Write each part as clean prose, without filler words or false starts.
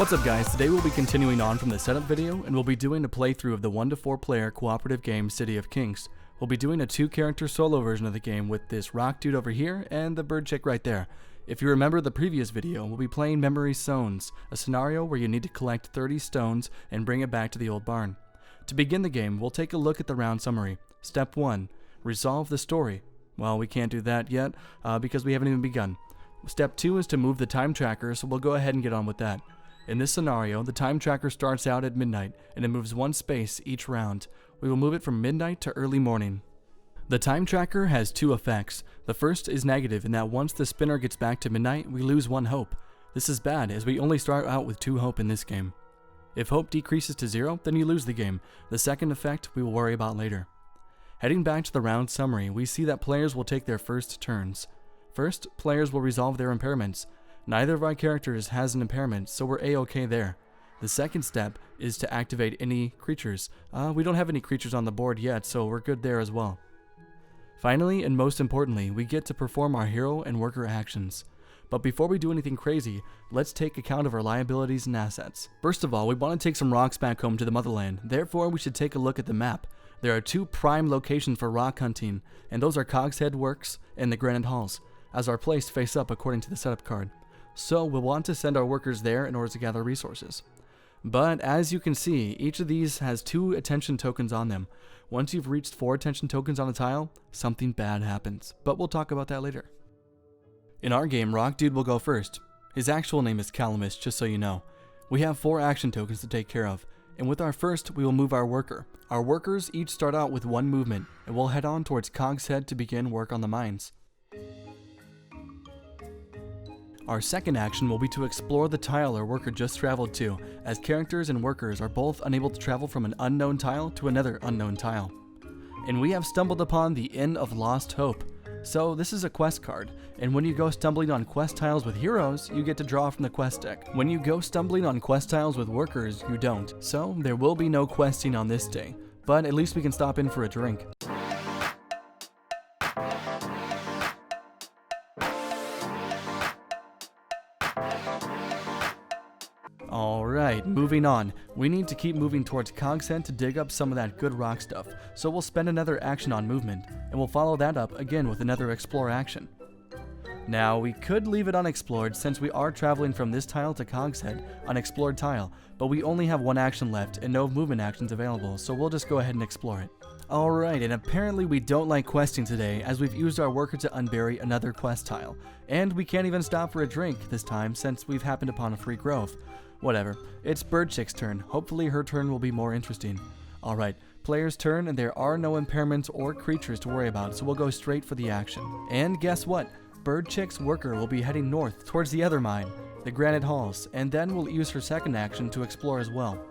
What's up guys, today we'll be continuing on from the setup video and we'll be doing a playthrough of the 1 to 4 player cooperative game City of Kings. We'll be doing a 2-character solo version of the game with this rock dude over here and the bird chick right there. If you remember the previous video, we'll be playing Memory Stones, a scenario where you need to collect 30 stones and bring it back to the old barn. To begin the game, we'll take a look at the round summary. Step 1. Resolve the story. Well, we can't do that yet because we haven't even begun. Step 2 is to move the time tracker, so we'll go ahead and get on with that. In this scenario, the time tracker starts out at midnight, and it moves 1 space each round. We will move it from midnight to early morning. The time tracker has 2 effects. The first is negative in that once the spinner gets back to midnight, we lose 1 hope. This is bad, as we only start out with 2 hope in this game. If hope decreases to 0, then you lose the game. The second effect we will worry about later. Heading back to the round summary, we see that players will take their first turns. First, players will resolve their impairments. Neither of our characters has an impairment, so we're a-okay there. The second step is to activate any creatures. We don't have any creatures on the board yet, so we're good there as well. Finally, and most importantly, we get to perform our hero and worker actions. But before we do anything crazy, let's take account of our liabilities and assets. First of all, we want to take some rocks back home to the motherland. Therefore, we should take a look at the map. There are 2 prime locations for rock hunting, and those are Cogshead Works and the Granite Halls, as are placed face up according to the setup card. So we'll want to send our workers there in order to gather resources. But as you can see, each of these has 2 attention tokens on them. Once you've reached 4 attention tokens on a tile, something bad happens, but we'll talk about that later. In our game, Rock Dude will go first. His actual name is Calamus, just so you know. We have 4 action tokens to take care of, and with our first, we will move our worker. Our workers each start out with 1 movement, and we'll head on towards Cogshead to begin work on the mines. Our second action will be to explore the tile our worker just traveled to, as characters and workers are both unable to travel from an unknown tile to another unknown tile. And we have stumbled upon the Inn of Lost Hope. So this is a quest card, and when you go stumbling on quest tiles with heroes, you get to draw from the quest deck. When you go stumbling on quest tiles with workers, you don't. So there will be no questing on this day, but at least we can stop in for a drink. Alright, moving on. We need to keep moving towards Cogshead to dig up some of that good rock stuff, so we'll spend another action on movement, and we'll follow that up again with another explore action. Now, we could leave it unexplored since we are traveling from this tile to Cogshead, unexplored tile, but we only have 1 action left and no movement actions available, so we'll just go ahead and explore it. Alright, and apparently we don't like questing today as we've used our worker to unbury another quest tile, and we can't even stop for a drink this time since we've happened upon a free grove. Whatever, it's Bird Chick's turn. Hopefully her turn will be more interesting. Alright, player's turn, and there are no impairments or creatures to worry about, so we'll go straight for the action. And guess what? Bird Chick's worker will be heading north towards the other mine, the Granite Halls, and then we'll use her second action to explore as well.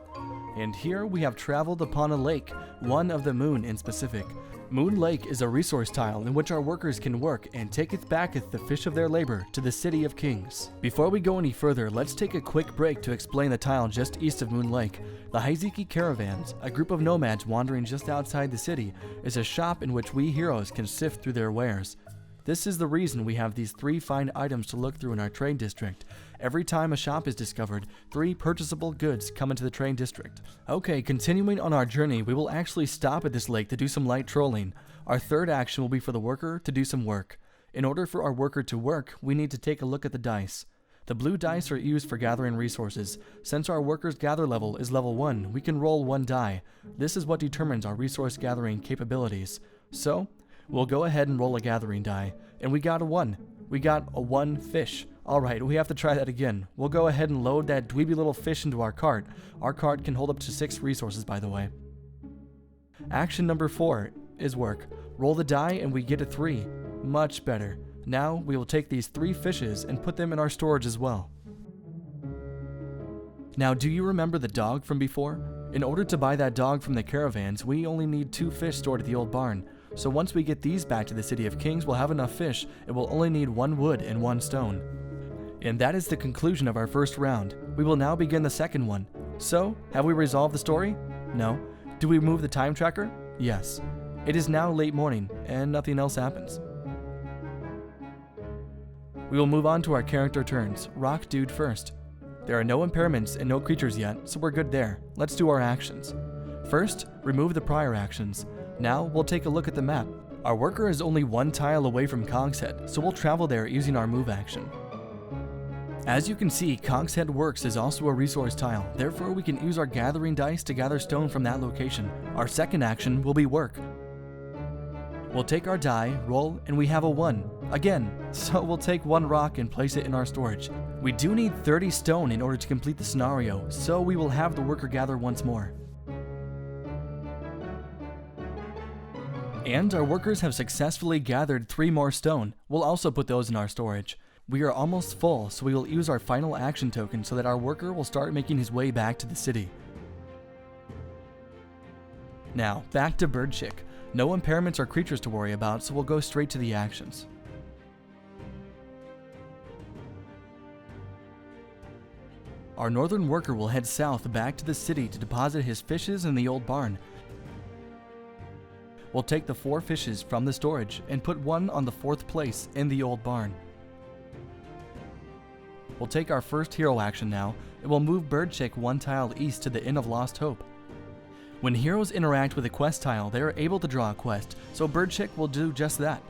And here we have traveled upon a lake, one of the moon in specific. Moon Lake is a resource tile in which our workers can work and taketh backeth the fish of their labor to the City of Kings. Before we go any further, let's take a quick break to explain the tile just east of Moon Lake. The Haiziki Caravans, a group of nomads wandering just outside the city, is a shop in which we heroes can sift through their wares. This is the reason we have these 3 fine items to look through in our trade district. Every time a shop is discovered, 3 purchasable goods come into the trade district. Okay, continuing on our journey, we will actually stop at this lake to do some light trolling. Our third action will be for the worker to do some work. In order for our worker to work, we need to take a look at the dice. The blue dice are used for gathering resources. Since our worker's gather level is level 1, we can roll 1 die. This is what determines our resource gathering capabilities. So, we'll go ahead and roll a gathering die, and we got a 1. We got a 1 fish. Alright, we have to try that again. We'll go ahead and load that dweeby little fish into our cart. Our cart can hold up to 6 resources, by the way. Action number 4 is work. Roll the die and we get a 3. Much better. Now we will take these 3 fishes and put them in our storage as well. Now, do you remember the dog from before? In order to buy that dog from the caravans, we only need 2 fish stored at the old barn. So once we get these back to the City of Kings, we'll have enough fish, and we'll only need 1 wood and 1 stone. And that is the conclusion of our first round. We will now begin the second one. So, have we resolved the story? No. Do we move the time tracker? Yes. It is now late morning, and nothing else happens. We will move on to our character turns. Rock Dude first. There are no impairments and no creatures yet, so we're good there. Let's do our actions. First, remove the prior actions. Now, we'll take a look at the map. Our worker is only one tile away from Cogshead, so we'll travel there using our move action. As you can see, Cogshead Works is also a resource tile, therefore we can use our gathering dice to gather stone from that location. Our second action will be work. We'll take our die, roll, and we have a 1. Again, so we'll take 1 rock and place it in our storage. We do need 30 stone in order to complete the scenario, so we will have the worker gather once more. And our workers have successfully gathered 3 more stone. We'll also put those in our storage. We are almost full, so we will use our final action token so that our worker will start making his way back to the city. Now, back to Birdchick. No impairments or creatures to worry about, so we'll go straight to the actions. Our northern worker will head south back to the city to deposit his fishes in the old barn. We'll take the 4 fishes from the storage and put 1 on the 4th place in the old barn. We'll take our first hero action now, and we'll move Birdchick 1 tile east to the Inn of Lost Hope. When heroes interact with a quest tile, they are able to draw a quest, so Birdchick will do just that.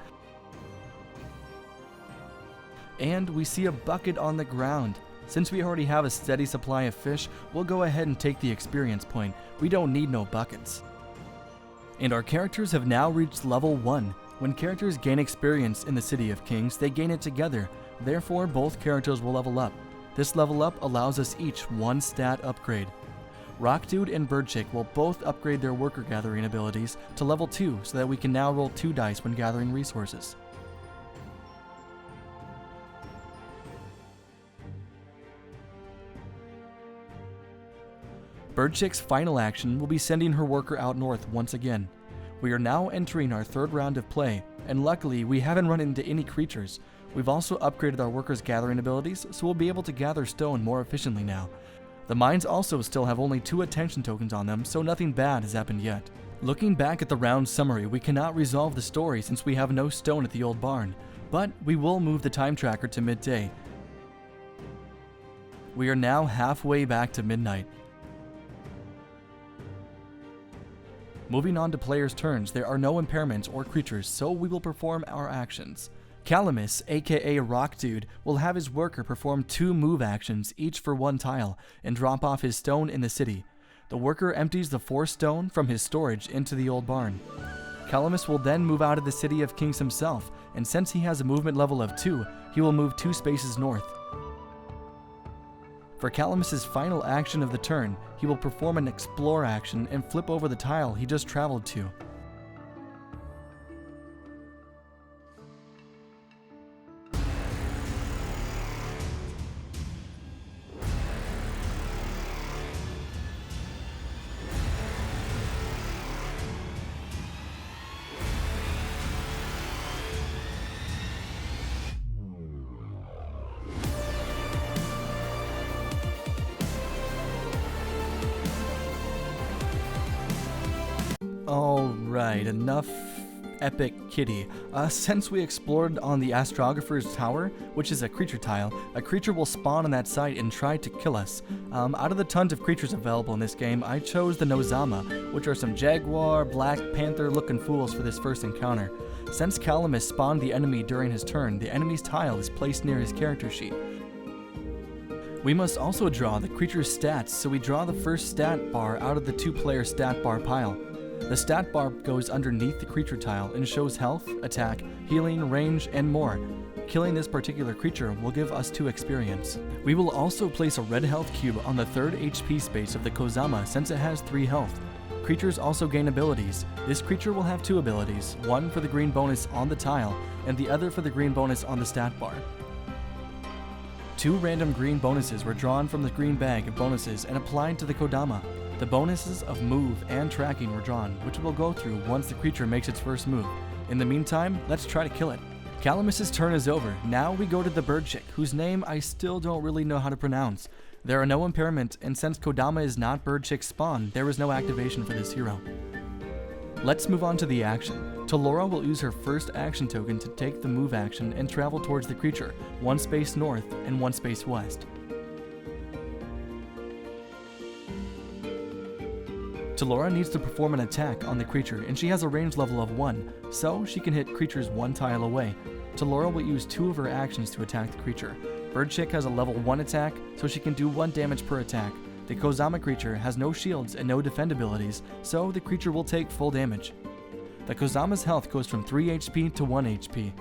And we see a bucket on the ground. Since we already have a steady supply of fish, we'll go ahead and take the experience point. We don't need no buckets. And our characters have now reached level 1. When characters gain experience in the City of Kings, they gain it together. Therefore, both characters will level up. This level up allows us each 1 stat upgrade. Rockdude and Birdchick will both upgrade their worker gathering abilities to level 2 so that we can now roll 2 dice when gathering resources. Birdchick's final action will be sending her worker out north once again. We are now entering our 3rd round of play, and luckily we haven't run into any creatures. We've also upgraded our workers' gathering abilities, so we'll be able to gather stone more efficiently now. The mines also still have only 2 attention tokens on them, so nothing bad has happened yet. Looking back at the round summary, we cannot resolve the story since we have no stone at the old barn, but we will move the time tracker to midday. We are now halfway back to midnight. Moving on to players' turns, there are no impairments or creatures, so we will perform our actions. Calamus, aka Rockdude, will have his worker perform 2 move actions, each for 1 tile, and drop off his stone in the city. The worker empties the 4 stone from his storage into the old barn. Calamus will then move out of the City of Kings himself, and since he has a movement level of 2, he will move 2 spaces north. For Calamus's final action of the turn, he will perform an explore action and flip over the tile he just traveled to. Alright, enough Epic Kitty. Since we explored on the Astrographer's Tower, which is a creature tile, a creature will spawn on that site and try to kill us. Out of the tons of creatures available in this game, I chose the Nozama, which are some jaguar, black panther looking fools for this first encounter. Since Calamus spawned the enemy during his turn, the enemy's tile is placed near his character sheet. We must also draw the creature's stats, so we draw the first stat bar out of the 2-player stat bar pile. The stat bar goes underneath the creature tile and shows health, attack, healing, range, and more. Killing this particular creature will give us 2 experience. We will also place a red health cube on the 3rd HP space of the Kozama since it has 3 health. Creatures also gain abilities. This creature will have 2 abilities, one for the green bonus on the tile, and the other for the green bonus on the stat bar. 2 random green bonuses were drawn from the green bag of bonuses and applied to the Kodama. The bonuses of move and tracking were drawn, which we'll go through once the creature makes its first move. In the meantime, let's try to kill it. Calamus's turn is over. Now we go to the Birdchick, whose name I still don't really know how to pronounce. There are no impairments, and since Kodama is not Birdchick's spawn, there is no activation for this hero. Let's move on to the action. Talora will use her first action token to take the move action and travel towards the creature, 1 space north and 1 space west. Talora needs to perform an attack on the creature, and she has a range level of 1, so she can hit creatures 1 tile away. Talora will use 2 of her actions to attack the creature. Birdchick has a level 1 attack, so she can do 1 damage per attack. The Kozama creature has no shields and no defend abilities, so the creature will take full damage. The Kozama's health goes from 3 HP to 1 HP.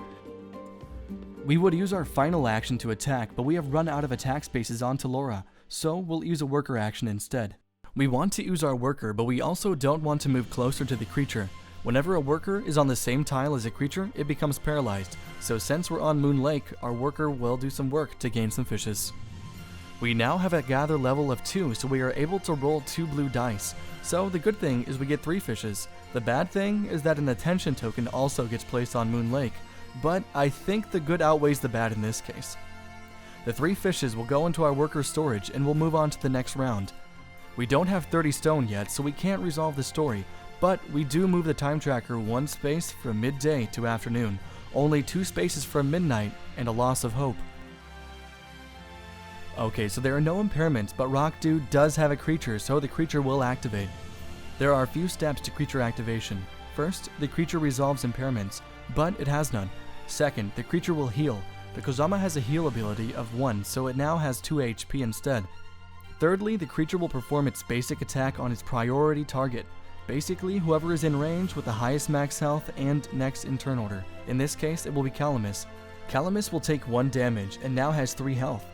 We would use our final action to attack, but we have run out of attack spaces on Talora, so we'll use a worker action instead. We want to use our worker, but we also don't want to move closer to the creature. Whenever a worker is on the same tile as a creature, it becomes paralyzed, so since we're on Moon Lake, our worker will do some work to gain some fishes. We now have a gather level of 2, so we are able to roll 2 blue dice. So the good thing is we get 3 fishes. The bad thing is that an attention token also gets placed on Moon Lake, but I think the good outweighs the bad in this case. The 3 fishes will go into our worker's storage and we'll move on to the next round. We don't have 30 stone yet, so we can't resolve the story, but we do move the time tracker 1 space from midday to afternoon, only 2 spaces from midnight, and a loss of hope. Okay, so there are no impairments, but Rock Dude does have a creature, so the creature will activate. There are a few steps to creature activation. First, the creature resolves impairments, but it has none. Second, the creature will heal. The Kozama has a heal ability of 1, so it now has 2 HP instead. Thirdly, the creature will perform its basic attack on its priority target. Basically, whoever is in range with the highest max health and next in turn order. In this case, it will be Calamus. Calamus will take 1 damage and now has 3 health.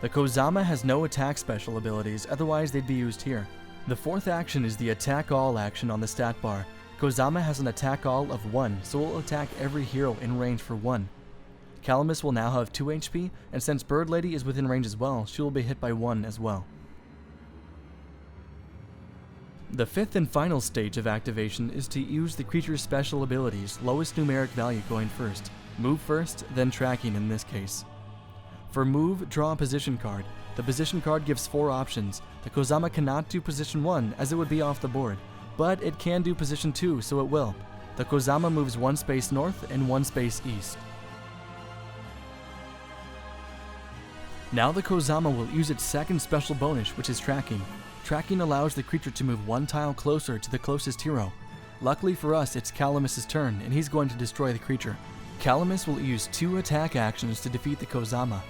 The Kozama has no attack special abilities, otherwise they'd be used here. The 4th action is the Attack All action on the stat bar. Kozama has an Attack All of 1, so it will attack every hero in range for 1. Calamus will now have 2 HP, and since Bird Lady is within range as well, she will be hit by 1 as well. The 5th and final stage of activation is to use the creature's special abilities, lowest numeric value going first. Move first, then tracking in this case. For move, draw a position card. The position card gives 4 options. The Kozama cannot do position 1 as it would be off the board, but it can do position 2, so it will. The Kozama moves 1 space north and 1 space east. Now the Kozama will use its 2nd special bonus, which is tracking. Tracking allows the creature to move 1 tile closer to the closest hero. Luckily for us, it's Calamus' turn, and he's going to destroy the creature. Calamus will use 2 attack actions to defeat the Kozama.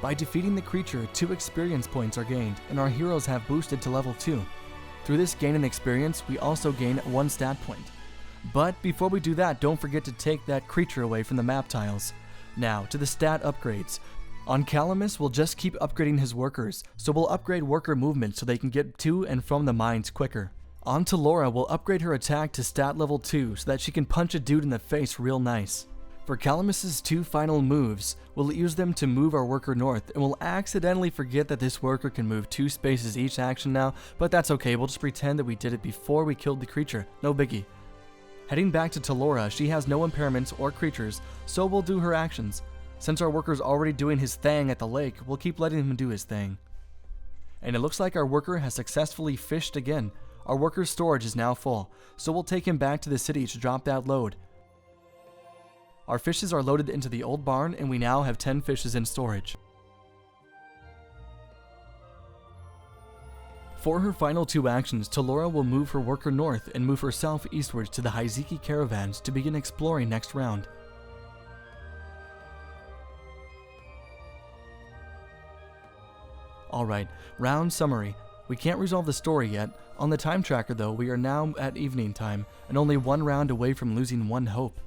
By defeating the creature, 2 experience points are gained, and our heroes have boosted to level 2. Through this gain in experience, we also gain 1 stat point. But before we do that, don't forget to take that creature away from the map tiles. Now, to the stat upgrades. On Calamus, we'll just keep upgrading his workers, so we'll upgrade worker movement so they can get to and from the mines quicker. On Talora, we'll upgrade her attack to stat level 2 so that she can punch a dude in the face real nice. For Calamus' 2 final moves, we'll use them to move our worker north, and we'll accidentally forget that this worker can move 2 spaces each action now, but that's okay, we'll just pretend that we did it before we killed the creature, no biggie. Heading back to Talora, she has no impairments or creatures, so we'll do her actions. Since our worker's already doing his thing at the lake, we'll keep letting him do his thing. And it looks like our worker has successfully fished again. Our worker's storage is now full, so we'll take him back to the city to drop that load. Our fishes are loaded into the old barn, and we now have 10 fishes in storage. For her final 2 actions, Talora will move her worker north and move herself eastwards to the Haiziki caravans to begin exploring next round. Alright, round summary. We can't resolve the story yet. On the time tracker though, we are now at evening time, and only 1 round away from losing 1 hope.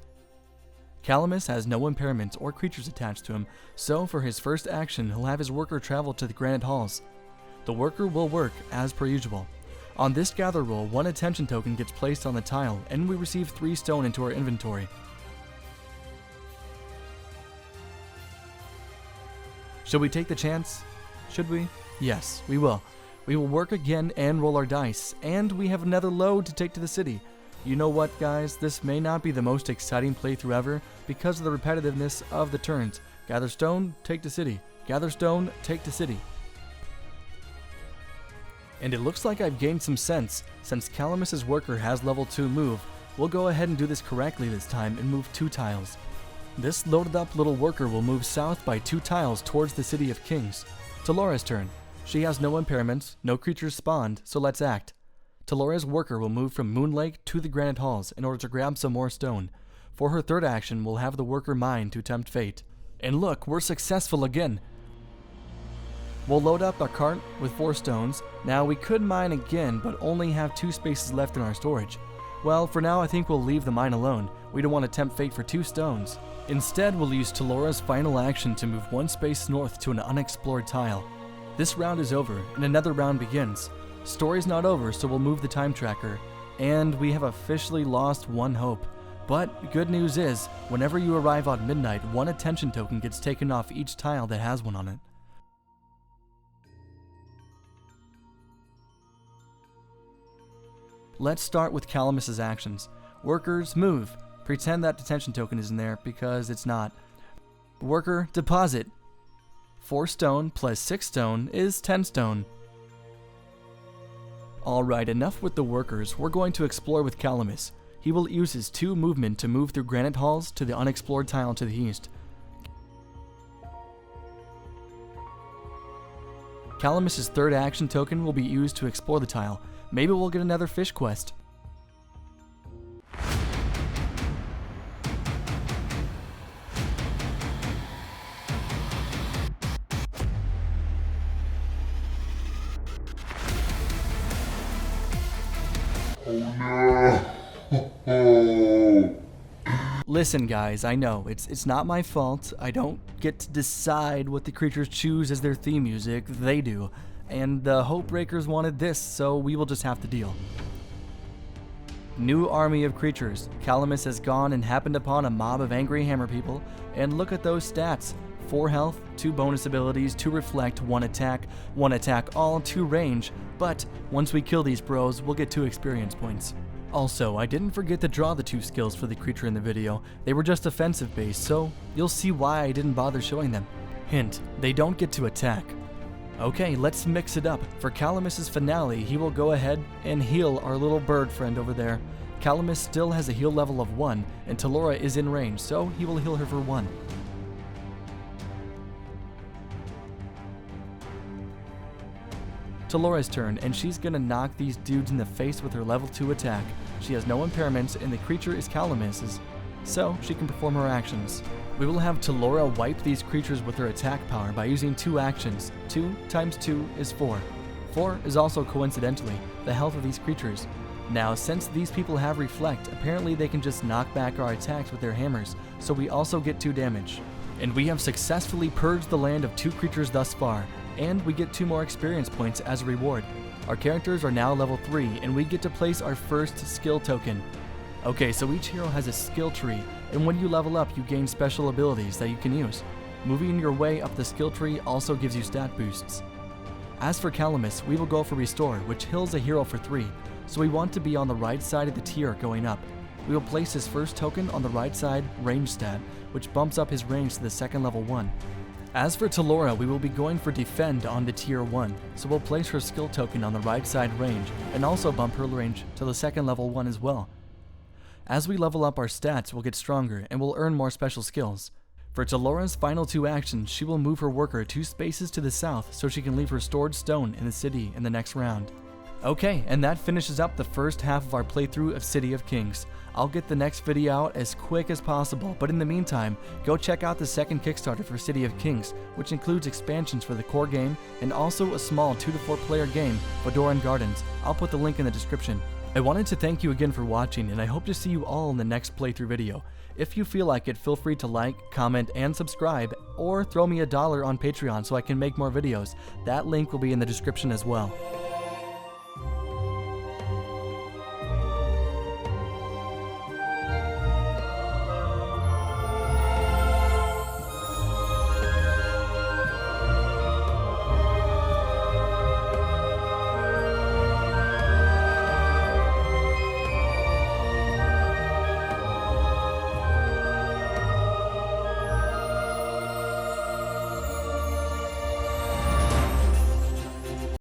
Calamus has no impairments or creatures attached to him, so for his first action, he'll have his worker travel to the Granite Halls. The worker will work as per usual. On this gather roll, 1 attention token gets placed on the tile, and we receive 3 stone into our inventory. Should we take the chance? Should we? Yes, we will. We will work again and roll our dice, and we have another load to take to the city. You know what, guys? This may not be the most exciting playthrough ever because of the repetitiveness of the turns. Gather stone, take the city. Gather stone, take the city. And it looks like I've gained some sense. Since Calamus' worker has level 2 move, we'll go ahead and do this correctly this time and move 2 tiles. This loaded up little worker will move south by 2 tiles towards the City of Kings. Talora's turn. She has no impairments, no creatures spawned, so let's act. Talora's worker will move from Moon Lake to the Granite Halls in order to grab some more stone. For her third action, we'll have the worker mine to tempt fate. And look, we're successful again. We'll load up our cart with 4 stones. Now we could mine again, but only have 2 spaces left in our storage. Well, for now I think we'll leave the mine alone. We don't want to tempt fate for 2 stones. Instead, we'll use Talora's final action to move 1 space north to an unexplored tile. This round is over, and another round begins. Story's not over, so we'll move the time tracker. And we have officially lost 1 hope. But good news is, whenever you arrive on midnight, 1 attention token gets taken off each tile that has one on it. Let's start with Calamus's actions. Workers, move. Pretend that detention token isn't there, because it's not. Worker, deposit. 4 stone plus 6 stone is 10 stone. Alright, enough with the workers. We're going to explore with Calamus. He will use his 2 movement to move through Granite Halls to the unexplored tile to the east. Calamus's third action token will be used to explore the tile. Maybe we'll get another fish quest. Listen guys, I know, it's not my fault. I don't get to decide what the creatures choose as their theme music, they do. And the Hopebreakers wanted this, so we will just have to deal. New army of creatures. Calamus has gone and happened upon a mob of angry hammer people, and look at those stats. 4 health, 2 bonus abilities, 2 reflect, 1 attack, all, 2 range, but once we kill these bros, we'll get 2 experience points. Also, I didn't forget to draw the 2 skills for the creature in the video. They were just offensive based, so you'll see why I didn't bother showing them. Hint, they don't get to attack. Okay, let's mix it up. For Calamus's finale, he will go ahead and heal our little bird friend over there. Calamus still has a heal level of 1, and Talora is in range, so he will heal her for 1. Talora's turn, and she's gonna knock these dudes in the face with her level 2 attack. She has no impairments, and the creature is Calamus's, so she can perform her actions. We will have Talora wipe these creatures with her attack power by using 2 actions. 2 times 2 is 4. 4 is also coincidentally the health of these creatures. Now, since these people have reflect, apparently they can just knock back our attacks with their hammers, so we also get 2 damage. And we have successfully purged the land of 2 creatures thus far, and we get 2 more experience points as a reward. Our characters are now level 3, and we get to place our first skill token. Okay, so each hero has a skill tree, and when you level up, you gain special abilities that you can use. Moving your way up the skill tree also gives you stat boosts. As for Calamus, we will go for Restore, which heals a hero for 3, so we want to be on the right side of the tier going up. We will place his first token on the right side, range stat, which bumps up his range to the second level 1. As for Talora, we will be going for Defend on the tier 1, so we'll place her skill token on the right side range, and also bump her range to the second level 1 as well. As we level up our stats, we'll get stronger, and we'll earn more special skills. For Talora's final 2 actions, she will move her worker 2 spaces to the south so she can leave her stored stone in the city in the next round. Okay, and that finishes up the first half of our playthrough of City of Kings. I'll get the next video out as quick as possible, but in the meantime, go check out the second Kickstarter for City of Kings, which includes expansions for the core game and also a small 2 to 4 player game, Vadoran Gardens. I'll put the link in the description. I wanted to thank you again for watching, and I hope to see you all in the next playthrough video. If you feel like it, feel free to like, comment, and subscribe, or throw me $1 on Patreon so I can make more videos. That link will be in the description as well.